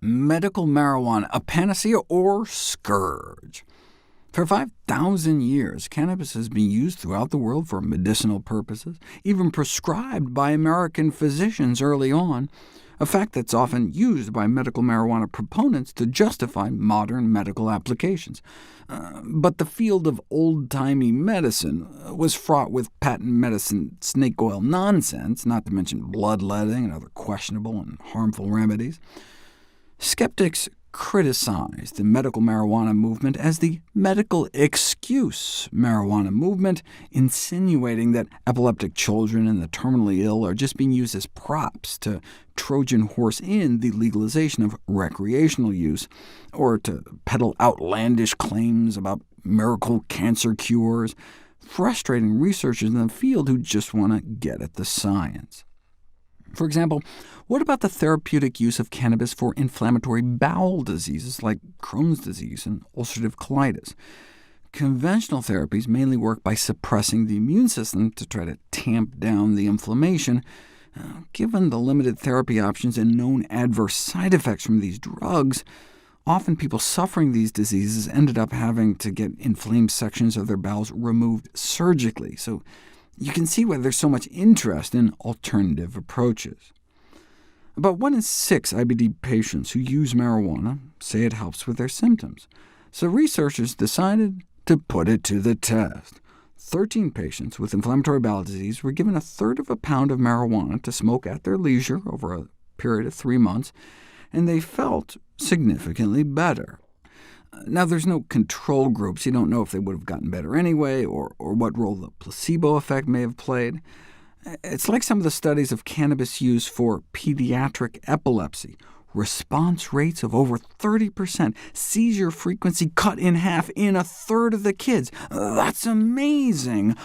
medical marijuana a panacea or scourge? For 5,000 years, cannabis has been used throughout the world for medicinal purposes, even prescribed by American physicians early on, a fact that's often used by medical marijuana proponents to justify modern medical applications. But the field of old-timey medicine was fraught with patent medicine snake oil nonsense, not to mention bloodletting and other questionable and harmful remedies. Skeptics criticized the medical marijuana movement as the medical excuse marijuana movement, insinuating that epileptic children and the terminally ill are just being used as props to Trojan horse in the legalization of recreational use, or to peddle outlandish claims about miracle cancer cures, frustrating researchers in the field who just want to get at the science. For example, what about the therapeutic use of cannabis for inflammatory bowel diseases like Crohn's disease and ulcerative colitis? Conventional therapies mainly work by suppressing the immune system to try to tamp down the inflammation. Given the limited therapy options and known adverse side effects from these drugs, often people suffering these diseases ended up having to get inflamed sections of their bowels removed surgically. So you can see why there's so much interest in alternative approaches. About 1 in 6 IBD patients who use marijuana say it helps with their symptoms, so researchers decided to put it to the test. 13 patients with inflammatory bowel disease were given 1/3 of a pound of marijuana to smoke at their leisure over a period of 3 months, and they felt significantly better. Now, there's no control groups. You don't know if they would have gotten better anyway, or what role the placebo effect may have played. It's like some of the studies of cannabis use for pediatric epilepsy. Response rates of over 30%, seizure frequency cut in half in 1/3 of the kids. That's amazing!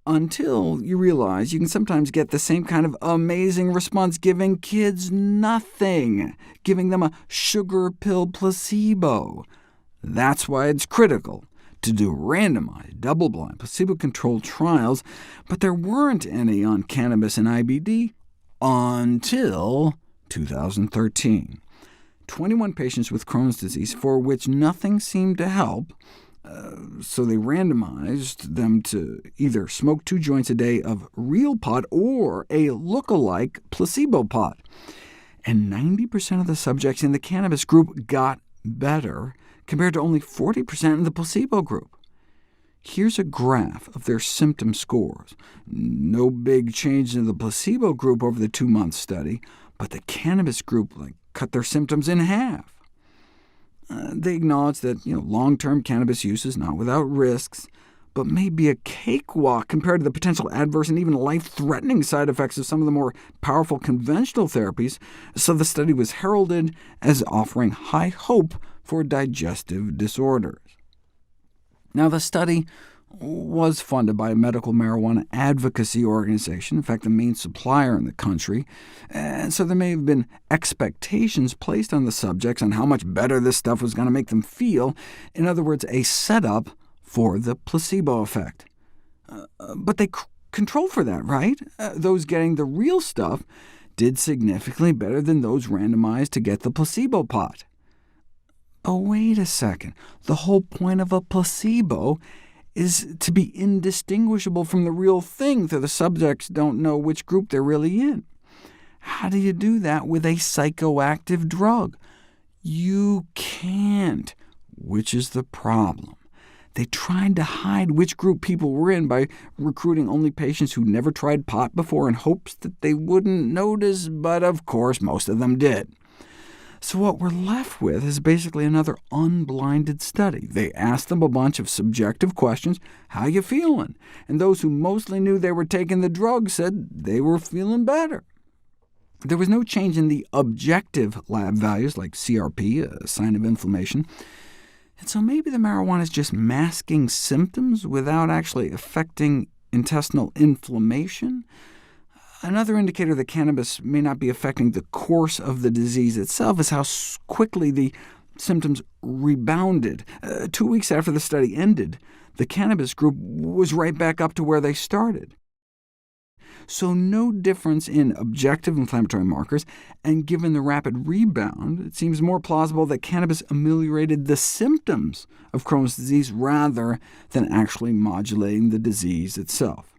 Until you realize you can sometimes get the same kind of amazing response giving kids nothing, giving them a sugar pill placebo. That's why it's critical to do randomized, double-blind, placebo-controlled trials, but there weren't any on cannabis and IBD until 2013. 21 patients with Crohn's disease for which nothing seemed to help, so they randomized them to either smoke 2 joints a day of real pot or a look-alike placebo pot. And 90% of the subjects in the cannabis group got better, compared to only 40% in the placebo group. Here's a graph of their symptom scores. No big change in the placebo group over the 2-month study, but the cannabis group cut their symptoms in half. They acknowledge that long-term cannabis use is not without risks, but may be a cakewalk compared to the potential adverse and even life-threatening side effects of some of the more powerful conventional therapies, so the study was heralded as offering high hope for digestive disorders. Now, the study was funded by a medical marijuana advocacy organization, in fact the main supplier in the country, and so there may have been expectations placed on the subjects on how much better this stuff was going to make them feel, in other words, a setup for the placebo effect. But they controlled for that, right? Those getting the real stuff did significantly better than those randomized to get the placebo pot. Oh, wait a second. The whole point of a placebo is to be indistinguishable from the real thing, so the subjects don't know which group they're really in. How do you do that with a psychoactive drug? You can't, which is the problem. They tried to hide which group people were in by recruiting only patients who never tried pot before in hopes that they wouldn't notice, but of course most of them did. So what we're left with is basically another unblinded study. They asked them a bunch of subjective questions, how you feeling? And those who mostly knew they were taking the drug said they were feeling better. There was no change in the objective lab values, like CRP, a sign of inflammation. And so maybe the marijuana is just masking symptoms without actually affecting intestinal inflammation. Another indicator that cannabis may not be affecting the course of the disease itself is how quickly the symptoms rebounded. 2 weeks after the study ended, the cannabis group was right back up to where they started. so no difference in objective inflammatory markers, and given the rapid rebound, it seems more plausible that cannabis ameliorated the symptoms of Crohn's disease rather than actually modulating the disease itself.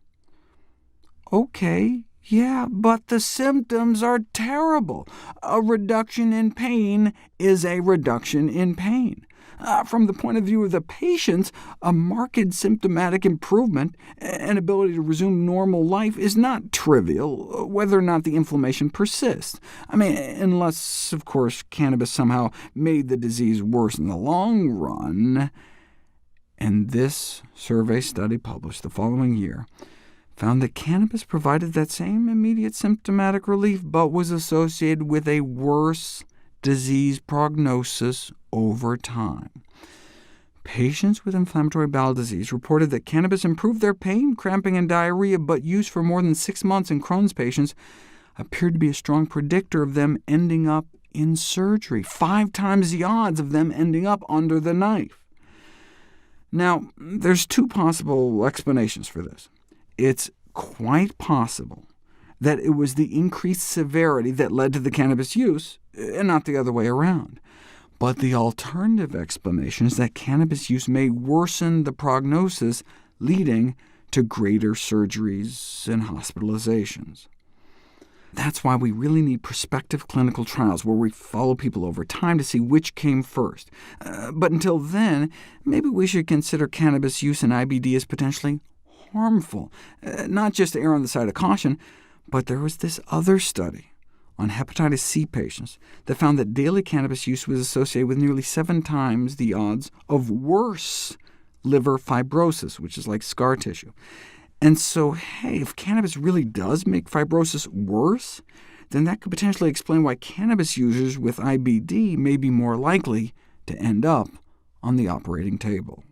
OK, yeah, but the symptoms are terrible. A reduction in pain is a reduction in pain. From the point of view of the patients, a marked symptomatic improvement and ability to resume normal life is not trivial, whether or not the inflammation persists. Unless, of course, cannabis somehow made the disease worse in the long run. And this survey study, published the following year, found that cannabis provided that same immediate symptomatic relief, but was associated with a worse disease prognosis over time. Patients with inflammatory bowel disease reported that cannabis improved their pain, cramping, and diarrhea, but use for more than 6 months in Crohn's patients appeared to be a strong predictor of them ending up in surgery, 5 times the odds of them ending up under the knife. Now, there's 2 possible explanations for this. It's quite possible that it was the increased severity that led to the cannabis use, and not the other way around. But the alternative explanation is that cannabis use may worsen the prognosis, leading to greater surgeries and hospitalizations. That's why we really need prospective clinical trials where we follow people over time to see which came first. But until then, maybe we should consider cannabis use in IBD as potentially harmful, not just to err on the side of caution, but there was this other study on hepatitis C patients that found that daily cannabis use was associated with nearly 7 times the odds of worse liver fibrosis, which is like scar tissue. And so, hey, if cannabis really does make fibrosis worse, then that could potentially explain why cannabis users with IBD may be more likely to end up on the operating table.